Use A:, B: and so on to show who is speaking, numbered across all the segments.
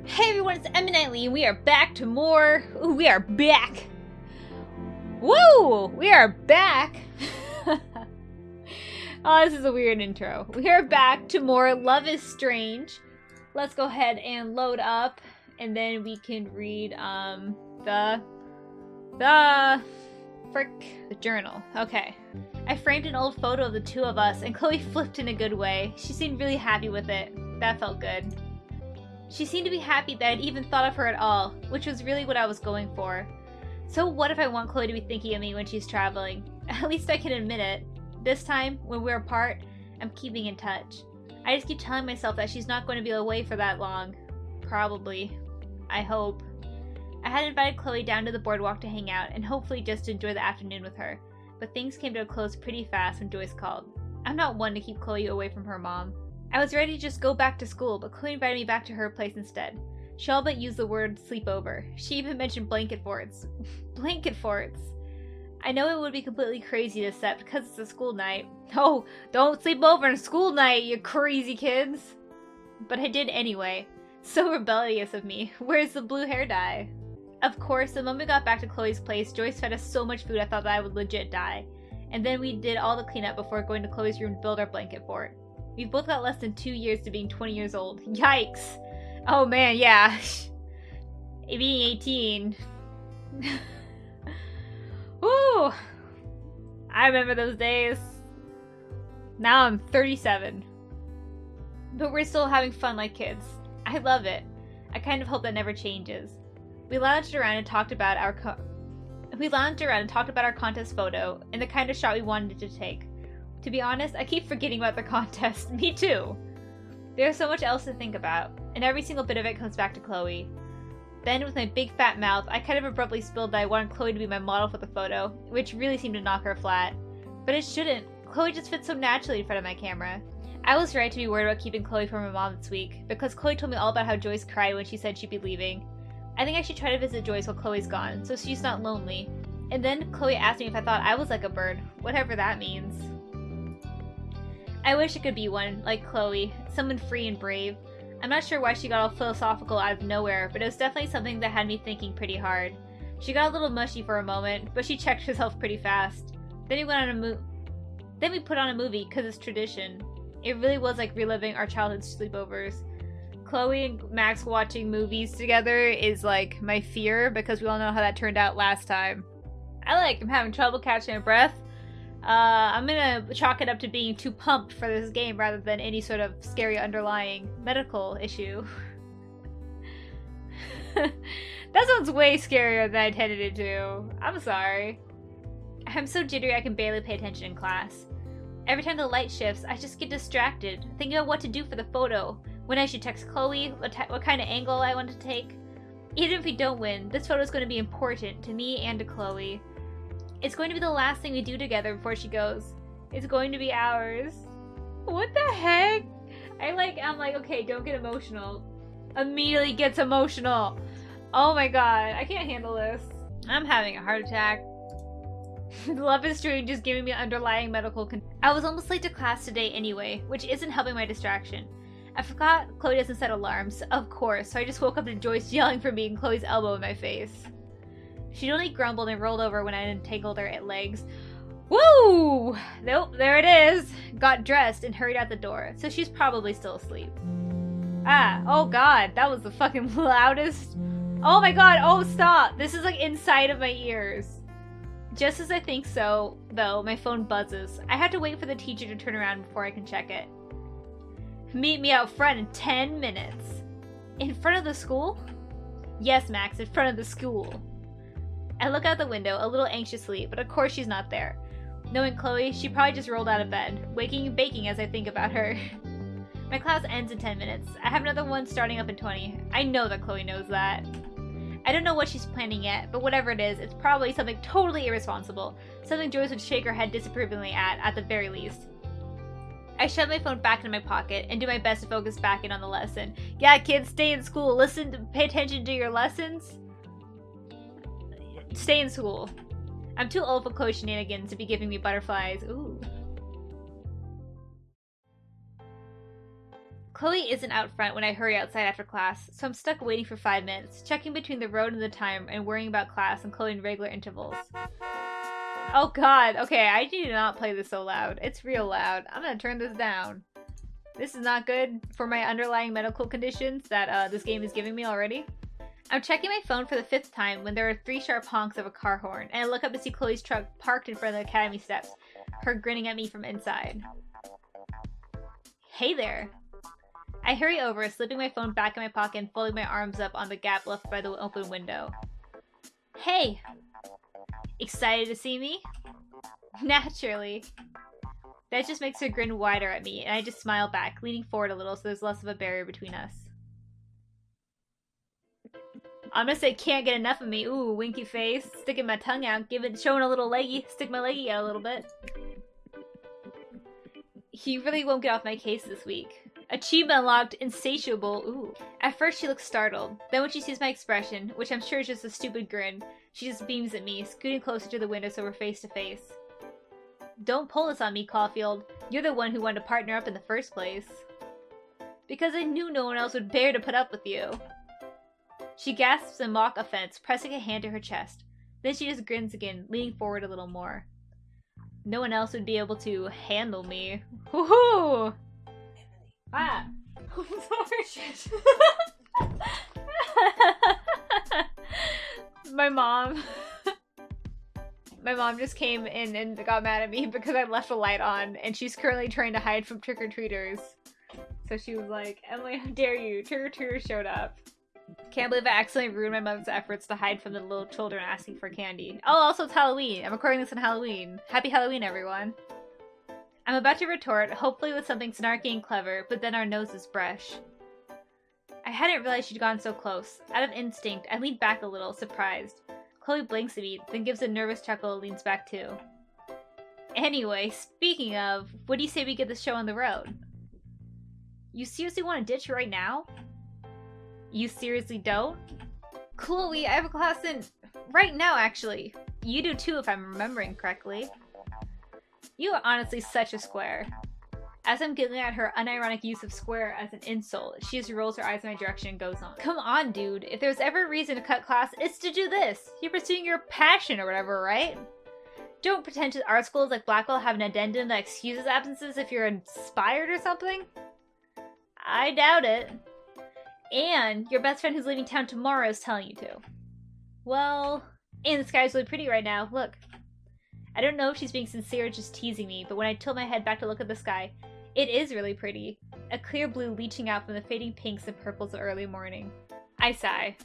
A: Hey everyone, it's Eminently, and we are back to more. Ooh, we are back. Woo! We are back. Oh, this is a weird intro. We are back to more Love is Strange. Let's go ahead and load up, and then we can read the journal. Okay. I framed an old photo of the two of us, and Chloe flipped in a good way. She seemed really happy with it. That felt good. She seemed to be happy that I'd even thought of her at all, which was really what I was going for. So what if I want Chloe to be thinking of me when she's traveling? At least I can admit it. This time, when we're apart, I'm keeping in touch. I just keep telling myself that she's not going to be away for that long. Probably. I hope. I had invited Chloe down to the boardwalk to hang out, and hopefully just to enjoy the afternoon with her. But things came to a close pretty fast when Joyce called. I'm not one to keep Chloe away from her mom. I was ready to just go back to school, but Chloe invited me back to her place instead. She all but used the word sleepover. She even mentioned blanket forts. Blanket forts. I know it would be completely crazy to accept because it's a school night. Oh, don't sleep over on a school night, you crazy kids! But I did anyway. So rebellious of me. Where's the blue hair dye? Of course, the moment we got back to Chloe's place, Joyce fed us so much food I thought that I would legit die. And then we did all the cleanup before going to Chloe's room to build our blanket fort. We've both got less than 2 years to being 20 years old. Yikes! Oh man, yeah. Being 18. Woo! I remember those days. Now I'm 37. But we're still having fun like kids. I love it. I kind of hope that never changes. We lounged around and talked about our contest photo and the kind of shot we wanted to take. To be honest, I keep forgetting about the contest. Me too. There's so much else to think about, and every single bit of it comes back to Chloe. Then, with my big fat mouth, I kind of abruptly spilled that I wanted Chloe to be my model for the photo, which really seemed to knock her flat. But it shouldn't. Chloe just fits so naturally in front of my camera. I was right to be worried about keeping Chloe from her mom this week, because Chloe told me all about how Joyce cried when she said she'd be leaving. I think I should try to visit Joyce while Chloe's gone, so she's not lonely. And then Chloe asked me if I thought I was like a bird, whatever that means. I wish I could be one, like Chloe, someone free and brave. I'm not sure why she got all philosophical out of nowhere, but it was definitely something that had me thinking pretty hard. She got a little mushy for a moment, but she checked herself pretty fast. Then we put on a movie, cause it's tradition. It really was like reliving our childhood sleepovers. Chloe and Max watching movies together is like my fear, because we all know how that turned out last time. I'm having trouble catching my breath. I'm gonna chalk it up to being too pumped for this game rather than any sort of scary underlying medical issue. That sounds way scarier than I intended it to. I'm sorry. I'm so jittery I can barely pay attention in class. Every time the light shifts, I just get distracted, thinking about what to do for the photo, when I should text Chloe, what kind of angle I want to take. Even if we don't win, this photo is going to be important to me and to Chloe. It's going to be the last thing we do together before she goes. It's going to be ours. What the heck? I'm like, okay, don't get emotional. Immediately gets emotional. Oh my god, I can't handle this. I'm having a heart attack. Love is Strange is giving me underlying medical I was almost late to class today anyway, which isn't helping my distraction. I forgot Chloe doesn't set alarms, of course, so I just woke up to Joyce yelling for me and Chloe's elbow in my face. She only grumbled and rolled over when I entangled her legs. Woo! Nope, there it is. Got dressed and hurried out the door, so she's probably still asleep. Ah, oh god, that was the fucking loudest. Oh my god, oh stop! This is like inside of my ears. Just as I think so, though, my phone buzzes. I have to wait for the teacher to turn around before I can check it. Meet me out front in 10 minutes. In front of the school? Yes, Max, in front of the school. I look out the window, a little anxiously, but of course she's not there. Knowing Chloe, she probably just rolled out of bed, waking and baking as I think about her. My class ends in 10 minutes. I have another one starting up in 20. I know that Chloe knows that. I don't know what she's planning yet, but whatever it is, it's probably something totally irresponsible. Something Joyce would shake her head disapprovingly at the very least. I shove my phone back in my pocket and do my best to focus back in on the lesson. Yeah, kids, stay in school. Pay attention to your lessons. Stay in school. I'm too old for Chloe shenanigans to be giving me butterflies. Ooh. Chloe isn't out front when I hurry outside after class, so I'm stuck waiting for 5 minutes, checking between the road and the time and worrying about class and Chloe in regular intervals. Oh god, okay, I do not play this so loud. It's real loud. I'm gonna turn this down. This is not good for my underlying medical conditions that this game is giving me already. I'm checking my phone for the 5th time when there are 3 sharp honks of a car horn, and I look up to see Chloe's truck parked in front of the academy steps, her grinning at me from inside. Hey there. I hurry over, slipping my phone back in my pocket and folding my arms up on the gap left by the open window. Hey! Excited to see me? Naturally. That just makes her grin wider at me, and I just smile back, leaning forward a little so there's less of a barrier between us. I'm gonna say can't get enough of me. Ooh, winky face, sticking my tongue out, showing a little leggy, stick my leggy out a little bit. He really won't get off my case this week. Achievement unlocked, insatiable. Ooh. At first she looks startled. Then when she sees my expression, which I'm sure is just a stupid grin, she just beams at me, scooting closer to the window so we're face to face. Don't pull this on me, Caulfield. You're the one who wanted to partner up in the first place. Because I knew no one else would bear to put up with you. She gasps in mock offense, pressing a hand to her chest. Then she just grins again, leaning forward a little more. No one else would be able to handle me. Woohoo! Ah! I'm sorry. Shit. My mom just came in and got mad at me because I left the light on, and she's currently trying to hide from trick-or-treaters. So she was like, Emily, how dare you? Trick-or-treaters showed up. Can't believe I accidentally ruined my mother's efforts to hide from the little children asking for candy. Oh, also it's Halloween. I'm recording this on Halloween. Happy Halloween, everyone. I'm about to retort, hopefully with something snarky and clever, but then our noses brush. I hadn't realized she'd gone so close. Out of instinct, I leaned back a little, surprised. Chloe blinks at me, then gives a nervous chuckle and leans back too. Anyway, speaking of, what do you say we get this show on the road? You seriously want to ditch right now? You seriously don't? Chloe, I have a class in... right now, actually. You do too, if I'm remembering correctly. You are honestly such a square. As I'm giggling at her unironic use of square as an insult, she just rolls her eyes in my direction and goes on. Come on, dude. If there's ever a reason to cut class, it's to do this. You're pursuing your passion or whatever, right? Don't pretentious art schools like Blackwell have an addendum that excuses absences if you're inspired or something? I doubt it. And your best friend who's leaving town tomorrow is telling you to. Well, and the sky's really pretty right now. Look. I don't know if she's being sincere or just teasing me, but when I tilt my head back to look at the sky, it is really pretty. A clear blue leaching out from the fading pinks and purples of early morning. I sigh.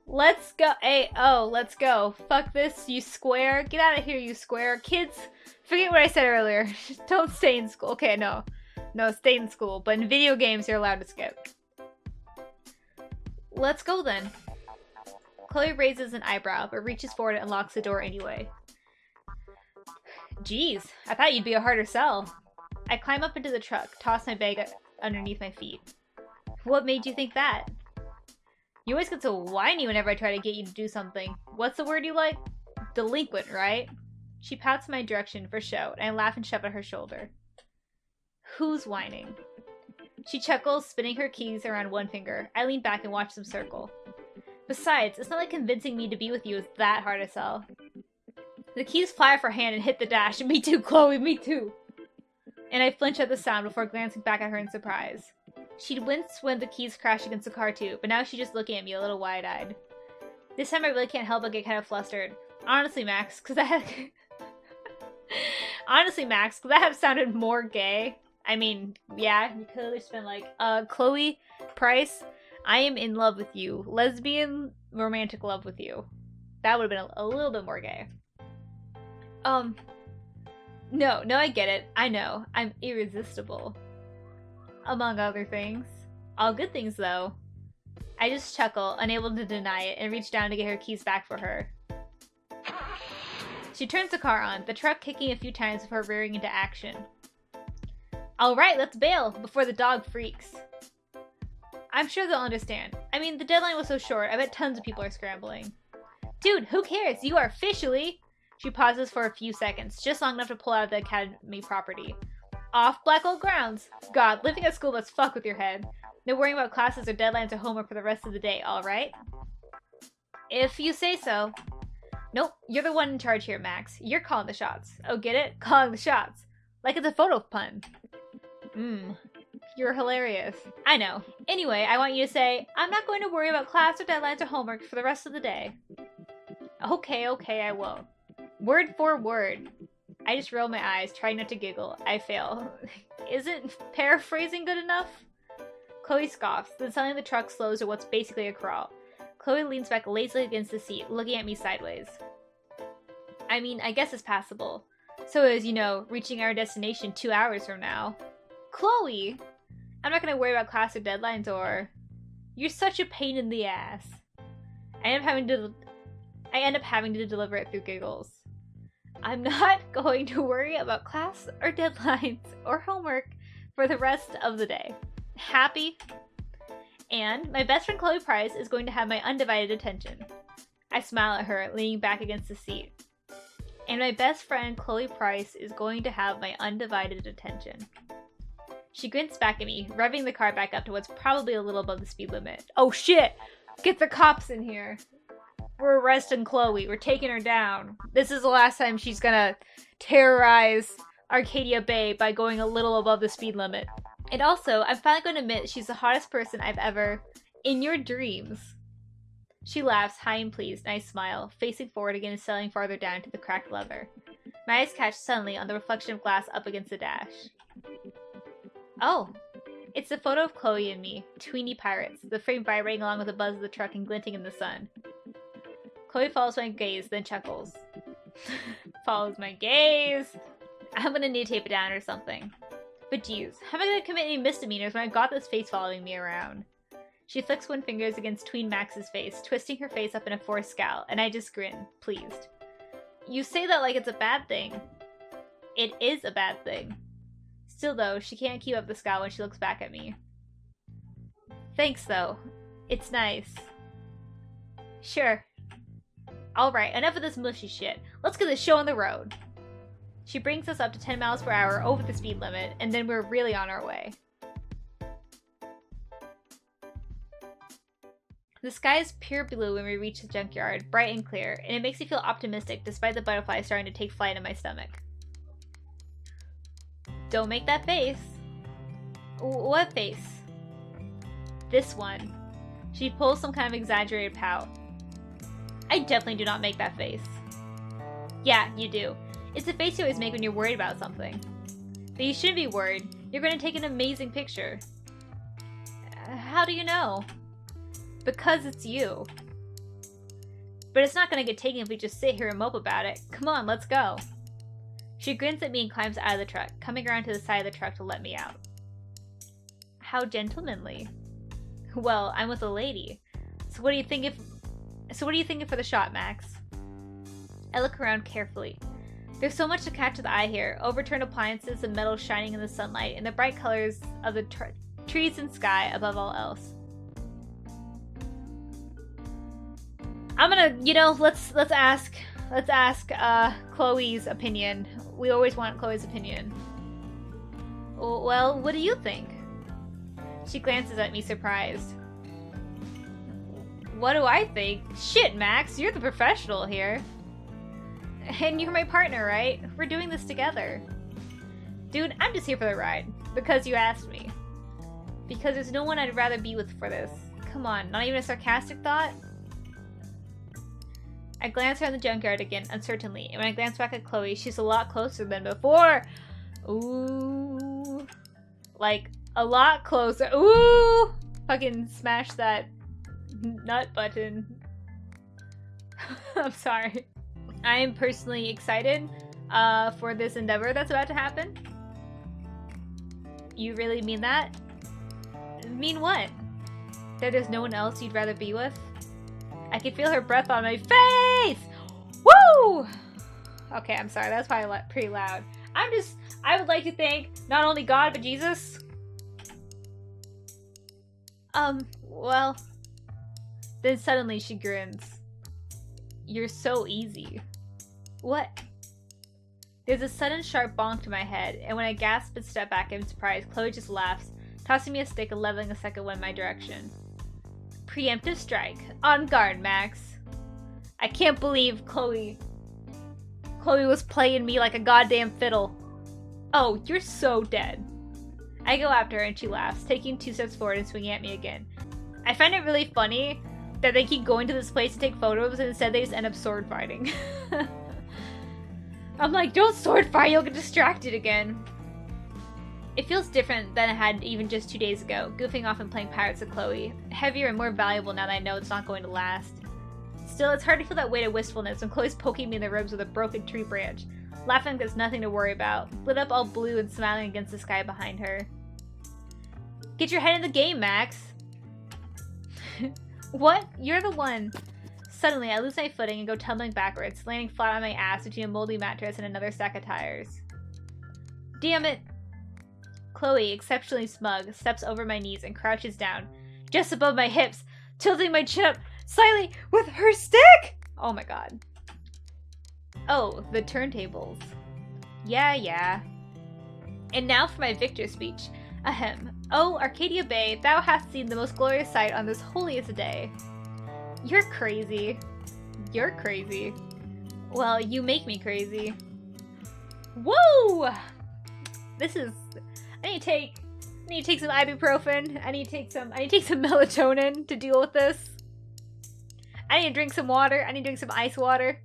A: Let's go. Hey, oh, let's go. Fuck this, you square. Get out of here, you square. Kids, forget what I said earlier. Don't stay in school. Okay, no. No, stay in school. But in video games, you're allowed to skip. Let's go then. Chloe raises an eyebrow, but reaches forward and unlocks the door anyway. Jeez, I thought you'd be a harder sell. I climb up into the truck, toss my bag underneath my feet. What made you think that? You always get so whiny whenever I try to get you to do something. What's the word you like? Delinquent, right? She pouts in my direction for show, and I laugh and shove at her shoulder. Who's whining? She chuckles, spinning her keys around one finger. I lean back and watch them circle. Besides, it's not like convincing me to be with you is that hard to sell. The keys fly off her hand and hit the dash. Me too, Chloe, me too. And I flinch at the sound before glancing back at her in surprise. She'd winced when the keys crashed against the car too, but now she's just looking at me a little wide-eyed. This time I really can't help but get kind of flustered. Honestly, Max, because that have sounded more gay. I mean, yeah, you could have just been like, Chloe, Price, I am in love with you. Lesbian, romantic love with you. That would have been a little bit more gay. No, I get it. I know. I'm irresistible. Among other things. All good things, though. I just chuckle, unable to deny it, and reach down to get her keys back for her. She turns the car on, the truck kicking a few times before rearing into action. Alright, let's bail, before the dog freaks. I'm sure they'll understand. I mean, the deadline was so short, I bet tons of people are scrambling. Dude, who cares? You are officially... She pauses for a few seconds, just long enough to pull out of the academy property. Off black old grounds. God, living at school must fuck with your head. No worrying about classes or deadlines or homework for the rest of the day, alright? If you say so. Nope, you're the one in charge here, Max. You're calling the shots. Oh, get it? Calling the shots. Like it's a photo pun. You're hilarious. I know. Anyway, I want you to say, I'm not going to worry about class or deadlines or homework for the rest of the day. Okay, I won't. Word for word. I just roll my eyes, trying not to giggle. I fail. Isn't paraphrasing good enough? Chloe scoffs, then suddenly the truck slows to what's basically a crawl. Chloe leans back lazily against the seat, looking at me sideways. I mean, I guess it's passable. So is, reaching our destination 2 hours from now. Chloe! I'm not gonna worry about class or deadlines or... You're such a pain in the ass. I end up having to deliver it through giggles. I'm not going to worry about class or deadlines or homework for the rest of the day. Happy? And my best friend Chloe Price is going to have my undivided attention. I smile at her, leaning back against the seat. And my best friend Chloe Price is going to have my undivided attention. She grins back at me, revving the car back up to what's probably a little above the speed limit. Oh shit! Get the cops in here! We're arresting Chloe. We're taking her down. This is the last time she's gonna terrorize Arcadia Bay by going a little above the speed limit. And also, I'm finally going to admit she's the hottest person I've ever... In your dreams. She laughs, high and pleased, and I smile, facing forward again and settling farther down to the cracked leather. My eyes catch suddenly on the reflection of glass up against the dash. Oh! It's the photo of Chloe and me, tweeny pirates, the frame vibrating along with the buzz of the truck and glinting in the sun. Chloe follows my gaze, then chuckles. Follows my gaze! I'm gonna need to tape it down or something. But geez, how am I gonna commit any misdemeanors when I got this face following me around? She flicks one finger against Tween Max's face, twisting her face up in a forced scowl, and I just grin, pleased. You say that like it's a bad thing. It is a bad thing. Still though, she can't keep up the scowl when she looks back at me. Thanks though. It's nice. Sure. Alright, enough of this mushy shit. Let's get this show on the road. She brings us up to 10 miles per hour over the speed limit, and then we're really on our way. The sky is pure blue when we reach the junkyard, bright and clear, and it makes me feel optimistic despite the butterflies starting to take flight in my stomach. Don't make that face. What face? This one. She pulls some kind of exaggerated pout. I definitely do not make that face. Yeah, you do. It's the face you always make when you're worried about something. But you shouldn't be worried. You're going to take an amazing picture. How do you know? Because it's you. But it's not going to get taken if we just sit here and mope about it. Come on, let's go. She grins at me and climbs out of the truck, coming around to the side of the truck to let me out. How gentlemanly. Well, I'm with a lady. So what are you thinking for the shot, Max? I look around carefully. There's so much to catch the eye here. Overturned appliances and metal shining in the sunlight, and the bright colors of the trees and sky above all else. I'm gonna, let's ask Chloe's opinion. We always want Chloe's opinion. Well, what do you think? She glances at me, surprised. What do I think? Shit, Max, you're the professional here. And you're my partner, right? We're doing this together. Dude, I'm just here for the ride. Because you asked me. Because there's no one I'd rather be with for this. Come on, not even a sarcastic thought? I glance around the junkyard again, uncertainly, and when I glance back at Chloe, she's a lot closer than before. Ooh. Like, a lot closer. Ooh! Fucking smash that nut button. I'm sorry. I am personally excited for this endeavor that's about to happen. You really mean that? Mean what? That there's no one else you'd rather be with? I can feel her breath on my face! Woo! Okay, I'm sorry. That's probably pretty loud. I would like to thank not only God, but Jesus. Well. Then suddenly she grins. You're so easy. What? There's a sudden sharp bonk to my head, and when I gasp and step back in surprise, Chloe just laughs, tossing me a stick and leveling a second one in my direction. Preemptive strike. On guard, Max. I can't believe Chloe was playing me like a goddamn fiddle. Oh, you're so dead. I go after her and she laughs, taking 2 steps forward and swinging at me again. I find it really funny that they keep going to this place to take photos and instead they just end up sword fighting. I'm like, don't sword fight, you'll get distracted again. It feels different than it had even just 2 days ago, goofing off and playing Pirates with Chloe. Heavier and more valuable now that I know it's not going to last. Still, it's hard to feel that weight of wistfulness when Chloe's poking me in the ribs with a broken tree branch, laughing like there's nothing to worry about, lit up all blue and smiling against the sky behind her. Get your head in the game, Max! What? You're the one! Suddenly, I lose my footing and go tumbling backwards, landing flat on my ass between a moldy mattress and another stack of tires. Damn it! Chloe, exceptionally smug, steps over my knees and crouches down, just above my hips, tilting my chin up slightly with her stick! Oh my god. Oh, the turntables. Yeah. And now for my victor speech. Ahem. Oh, Arcadia Bay, thou hast seen the most glorious sight on this holiest day. You're crazy. You're crazy. Well, you make me crazy. Whoa! This is... I need to take some ibuprofen. I need to take some melatonin to deal with this. I need to drink some water. I need to drink some ice water.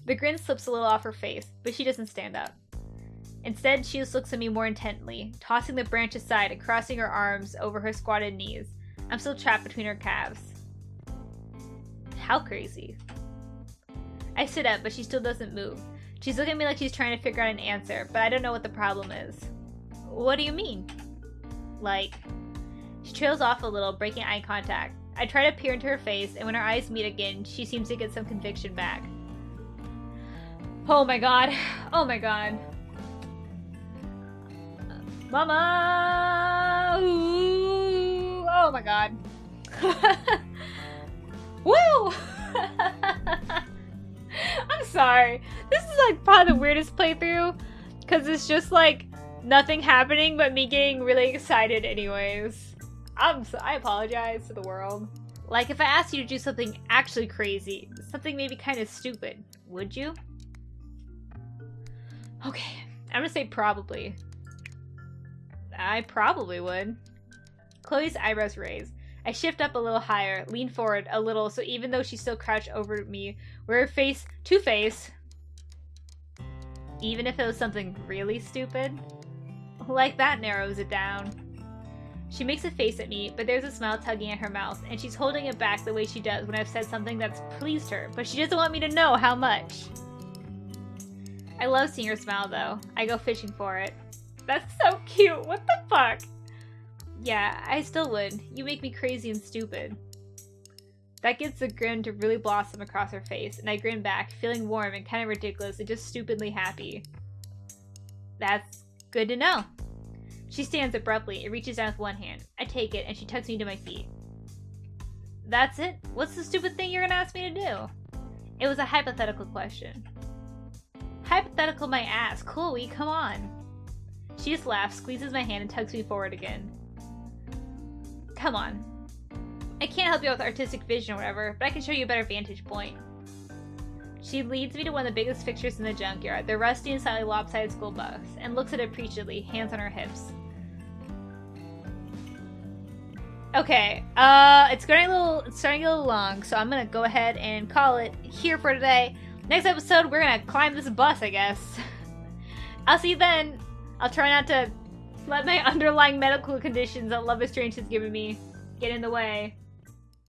A: The grin slips a little off her face, but she doesn't stand up. Instead, she just looks at me more intently, tossing the branch aside and crossing her arms over her squatted knees. I'm still trapped between her calves. How crazy. I sit up, but she still doesn't move. She's looking at me like she's trying to figure out an answer, but I don't know what the problem is. What do you mean? Like... She trails off a little, breaking eye contact. I try to peer into her face, and when our eyes meet again, she seems to get some conviction back. Oh my god. Oh my god. Mama! Ooh. Oh my god. Woo! I'm sorry. This is like probably the weirdest playthrough, because it's just like nothing happening but me getting really excited anyways. I apologize to the world. Like, if I asked you to do something actually crazy, something maybe kind of stupid, would you? Okay, I'm gonna say probably. I probably would. Chloe's eyebrows raise. I shift up a little higher, lean forward a little, so even though she's still crouched over me, we're her face to face. Even if it was something really stupid? Like, that narrows it down. She makes a face at me, but there's a smile tugging at her mouth, and she's holding it back the way she does when I've said something that's pleased her, but she doesn't want me to know how much. I love seeing her smile, though. I go fishing for it. That's so cute. What the fuck? Yeah, I still would. You make me crazy and stupid. That gets the grin to really blossom across her face, and I grin back, feeling warm and kind of ridiculous and just stupidly happy. That's good to know. She stands abruptly and reaches down with one hand. I take it, and she tugs me to my feet. That's it? What's the stupid thing you're gonna ask me to do? It was a hypothetical question. Hypothetical my ass. Chloe, come on. She just laughs, squeezes my hand, and tugs me forward again. Come on. I can't help you with artistic vision or whatever, but I can show you a better vantage point. She leads me to one of the biggest fixtures in the junkyard, the rusty and slightly lopsided school bus, and looks at it appreciatively, hands on her hips. Okay, it's starting to get a little long, so I'm gonna go ahead and call it here for today. Next episode, we're gonna climb this bus, I guess. I'll see you then. I'll try not to let my underlying medical conditions that Love is Strange has given me get in the way.